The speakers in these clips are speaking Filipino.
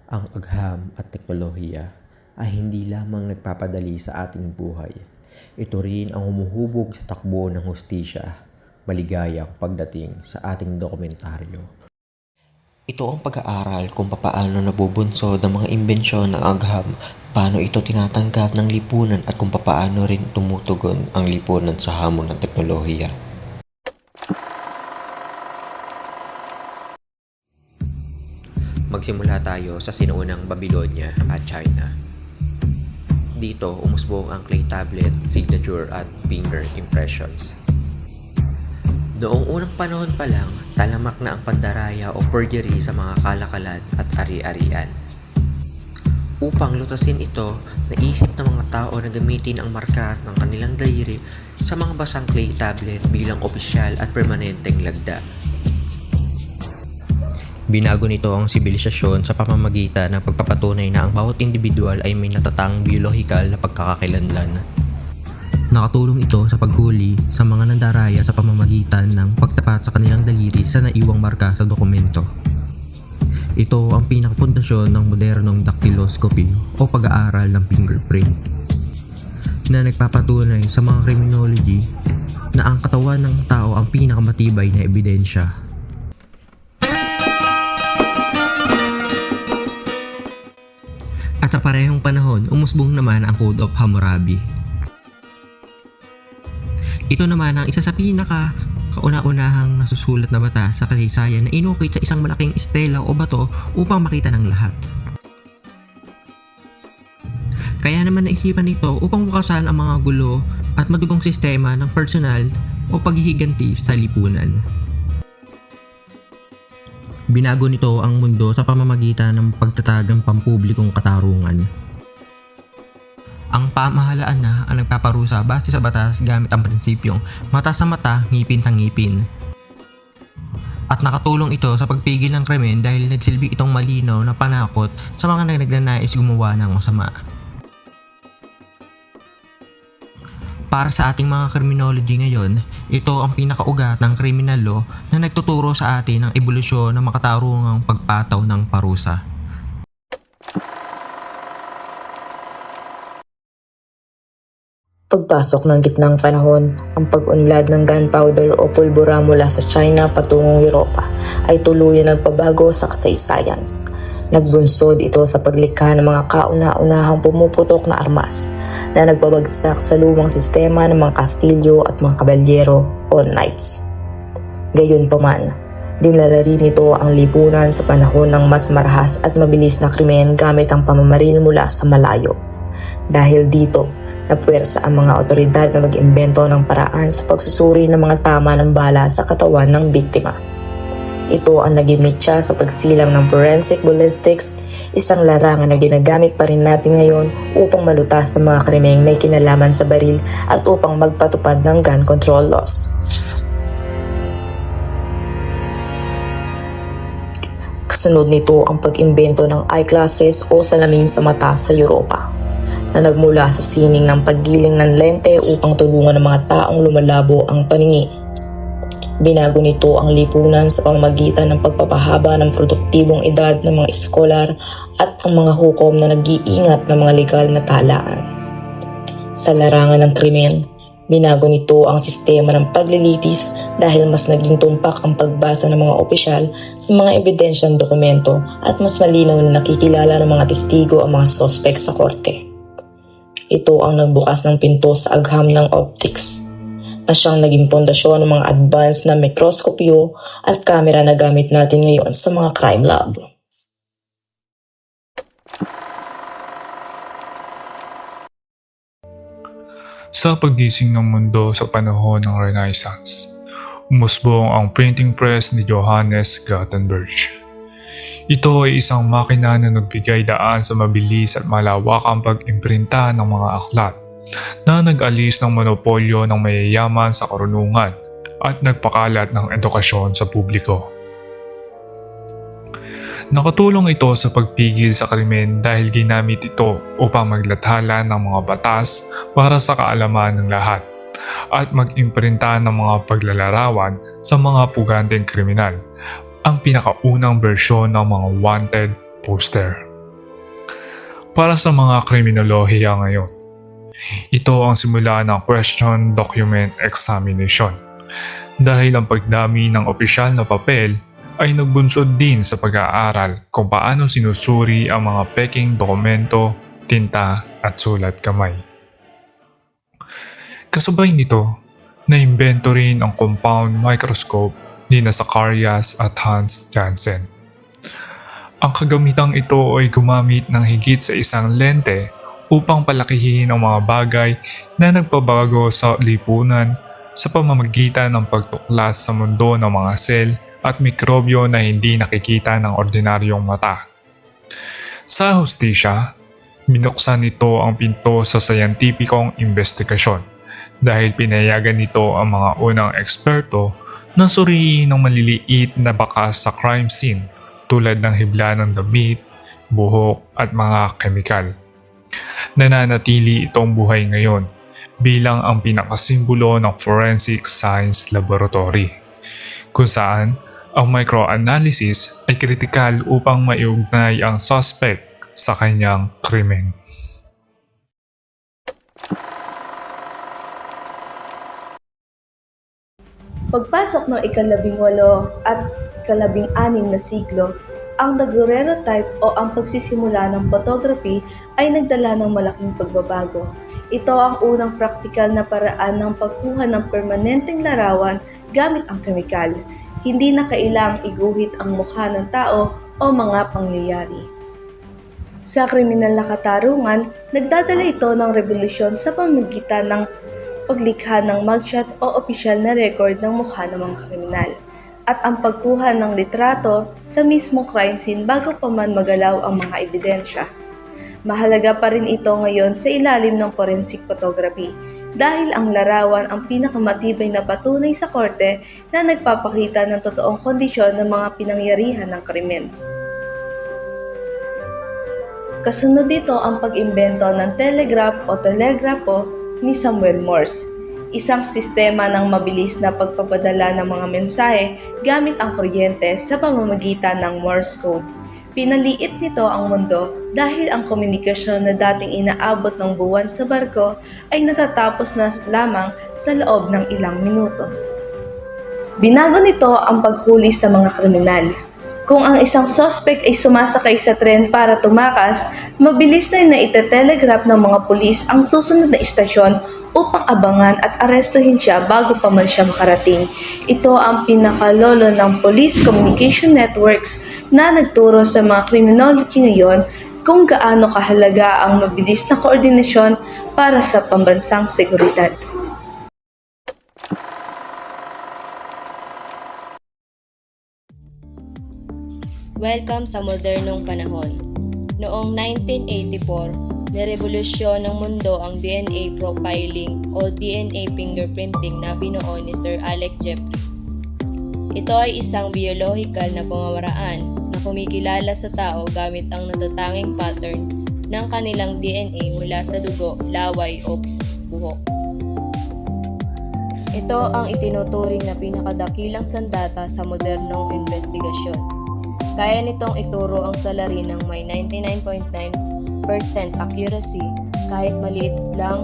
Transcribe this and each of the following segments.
Ang agham at teknolohiya ay hindi lamang nagpapadali sa ating buhay. Ito rin ang humuhubog sa takbo ng hustisya. Maligayang pagdating sa ating dokumentaryo. Ito ang pag-aaral kung paano nabubunsod ang mga imbensyon ng agham, paano ito tinatanggap ng lipunan at kung paano rin tumutugon ang lipunan sa hamon ng teknolohiya. Magsimula tayo sa sinuunang Babylonia at China. Dito, umusbong ang clay tablet, signature at finger impressions. Noong unang panahon pa lang, talamak na ang pandaraya o perjury sa mga kalakalan at ari-arian. Upang lutasin ito, naisip ng mga tao na gamitin ang marka ng kanilang daliri sa mga basang clay tablet bilang opisyal at permanenteng lagda. Binago nito ang sibilisasyon sa pamamagitan ng pagpapatunay na ang bawat individual ay may natatang biolohikal na pagkakakilanlan. Nakatulong ito sa paghuli sa mga nandaraya sa pamamagitan ng pagtapat sa kanilang daliri sa naiwang marka sa dokumento. Ito ang pinakapundasyon ng modernong dactyloscopy o pag-aaral ng fingerprint na nagpapatunay sa mga criminology na ang katawan ng tao ang pinakamatibay na ebidensya. At sa parehong panahon, umusbong naman ang Code of Hammurabi. Ito naman ang isa sa kauna-unahang nasusulat na batas sa kasaysayan na inukit sa isang malaking estela o bato upang makita ng lahat. Kaya naman naisipan nito upang bukasan ang mga gulo at madugong sistema ng personal o paghihiganti sa lipunan. Binago nito ang mundo sa pamamagitan ng pagtatag ng pampublikong katarungan. Ang pamahalaan na ang nagpaparusa base sa batas gamit ang prinsipyong mata sa mata, ngipin sa ngipin. At nakatulong ito sa pagpigil ng krimen dahil nagsilbi itong malinaw na panakot sa mga nagnanais gumawa ng masama. Para sa ating mga criminology ngayon, ito ang pinakaugat ng criminal law na nagtuturo sa atin ng ebolusyon ng makatarungang pagpataw ng parusa. Pagpasok ng gitnang panahon, ang pag-unlad ng gunpowder o pulbura mula sa China patungong Europa ay tuluyan nagpabago sa kasaysayan. Nagbunsod ito sa paglikha ng mga kauna-unahang pumuputok na armas na nagbabagsak sa lumang sistema ng mga kastilyo at mga kabalyero o knights. Gayunpaman, dinala rin ito ang lipunan sa panahon ng mas marahas at mabilis na krimen gamit ang pamamaril mula sa malayo. Dahil dito, napuwersa ang mga otoridad na mag-imbento ng paraan sa pagsusuri ng mga tama ng bala sa katawan ng biktima. Ito ang naging mitya sa pagsilang ng forensic ballistics, isang larangan na ginagamit pa rin natin ngayon upang malutas ng mga krimeng may kinalaman sa baril at upang magpatupad ng gun control laws. Kasunod nito ang pag-imbento ng eyeglasses o salamin sa mata sa Europa, na nagmula sa sining ng paggiling ng lente upang tulungan ng mga taong lumalabo ang paningin. Binago nito ang lipunan sa pamamagitan ng pagpapahaba ng produktibong edad ng mga eskolar at ang mga hukom na nag-iingat ng mga legal na talaan. Sa larangan ng krimen, binago nito ang sistema ng paglilitis dahil mas naging tumpak ang pagbasa ng mga opisyal sa mga ebidensyang dokumento at mas malinaw na nakikilala ng mga testigo ang mga sospek sa korte. Ito ang nagbukas ng pinto sa agham ng optics, na siyang naging pundasyon ng mga advanced na mikroskopyo at kamera na gamit natin ngayon sa mga crime lab. Sa paggising ng mundo sa panahon ng Renaissance, umusbong ang printing press ni Johannes Gutenberg. Ito ay isang makina na nagbigay daan sa mabilis at malawakang pag-imprinta ng mga aklat na nag-alis ng monopolyo ng mayayaman sa karunungan at nagpakalat ng edukasyon sa publiko. Nakatulong ito sa pagpigil sa krimen dahil ginamit ito upang maglathala ng mga batas para sa kaalaman ng lahat at mag-imprinta ng mga paglalarawan sa mga puganteng kriminal, ang pinakaunang bersyon ng mga wanted poster. para sa mga kriminolohiya ngayon. Ito ang simula ng question document examination dahil ang pagdami ng opisyal na papel ay nagbunsod din sa pag-aaral kung paano sinusuri ang mga peking dokumento, tinta at sulat kamay. Kasabay nito, naimbento rin ang compound microscope ni Zacharias at Hans Janssen. Ang kagamitang ito ay gumamit ng higit sa isang lente upang palakihin ang mga bagay na nagpabago sa lipunan sa pamamagitan ng pagtuklas sa mundo ng mga sel at mikrobyo na hindi nakikita ng ordinaryong mata. Sa hustisya, binuksan nito ang pinto sa sayantipikong investigasyon dahil pinayagan nito ang mga unang eksperto na suriin ng maliliit na bakas sa crime scene tulad ng hibla ng damit, buhok at mga kemikal. Nananatili itong buhay ngayon bilang ang pinakasimbolo ng forensic science laboratory, kung saan ang microanalysis ay kritikal upang maiugnay ang suspect sa kanyang krimen. Pagpasok ng ika-18 at ika-16 na siglo, ang daguerreotype o ang pagsisimula ng photography ay nagdala ng malaking pagbabago. Ito ang unang praktikal na paraan ng pagkuha ng permanenteng larawan gamit ang kemikal. Hindi na kailangang iguhit ang mukha ng tao o mga pangyayari. Sa kriminal na katarungan, nagdadala ito ng revolusyon sa pamamagitan ng paglikha ng mugshot o opisyal na record ng mukha ng mga kriminal at ang pagkuha ng litrato sa mismong crime scene bago pa man magalaw ang mga ebidensya. Mahalaga pa rin ito ngayon sa ilalim ng forensic photography dahil ang larawan ang pinakamatibay na patunay sa korte na nagpapakita ng totoong kondisyon ng mga pinangyarihan ng krimen. Kasunod dito ang pag-imbento ng telegraph o telegrapo ni Samuel Morse, isang sistema ng mabilis na pagpapadala ng mga mensahe gamit ang kuryente sa pamamagitan ng Morse code. Pinaliit nito ang mundo dahil ang komunikasyon na dating inaabot ng buwan sa barko ay natatapos na lamang sa loob ng ilang minuto. Binago nito ang paghuli sa mga kriminal. Kung ang isang suspect ay sumasakay sa tren para tumakas, mabilis na naite-telegraph ng mga pulis ang susunod na istasyon upang abangan at arestuhin siya bago pa man siya makarating. Ito ang pinakalolo ng police communication networks na nagturo sa mga criminology ngayon kung gaano kahalaga ang mabilis na koordinasyon para sa pambansang seguridad. Welcome sa modernong panahon. Noong 1984, nirevolusyon ng mundo ang DNA profiling o DNA fingerprinting na binuo ni Sir Alec Jeffrey. Ito ay isang biological na pamamaraan na kumikilala sa tao gamit ang natatanging pattern ng kanilang DNA mula sa dugo, laway o buhok. Ito ang itinuturing na pinakadakilang sandata sa modernong investigasyon. Kaya nitong ituro ang salarin ng may 99.9% accuracy kahit maliit lang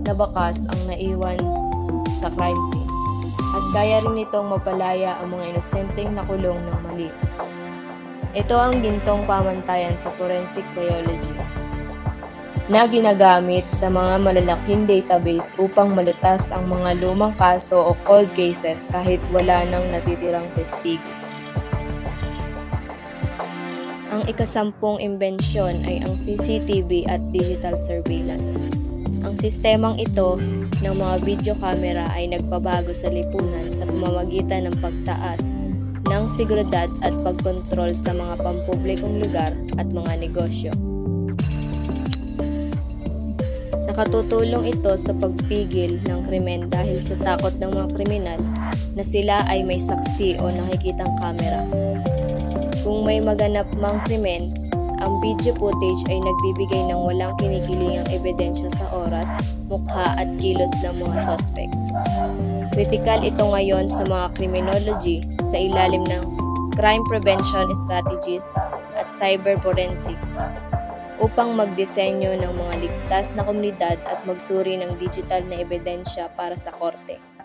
na bakas ang naiwan sa crime scene. At kaya rin nitong mapalaya ang mga inosenteng nakulong ng mali. Ito ang gintong pamantayan sa forensic biology na ginagamit sa mga malalaking database upang malutas ang mga lumang kaso o cold cases kahit wala nang natitirang testigo. Ang ika-10 imbensyon ay ang CCTV at digital surveillance. Ang sistemang ito ng mga video camera ay nagpabago sa lipunan sa pamamagitan ng pagtaas ng seguridad at pagkontrol sa mga pampublikong lugar at mga negosyo. Nakatutulong ito sa pagpigil ng krimen dahil sa takot ng mga kriminal na sila ay may saksi o nakikitang kamera. Kung may maganap mang krimen, ang video footage ay nagbibigay ng walang kinikilingang ebidensya sa oras, mukha at kilos ng mga suspect. Kritikal ito ngayon sa mga criminology sa ilalim ng crime prevention strategies at cyber forensic. upang magdisenyo ng mga ligtas na komunidad at magsuri ng digital na ebidensya para sa korte.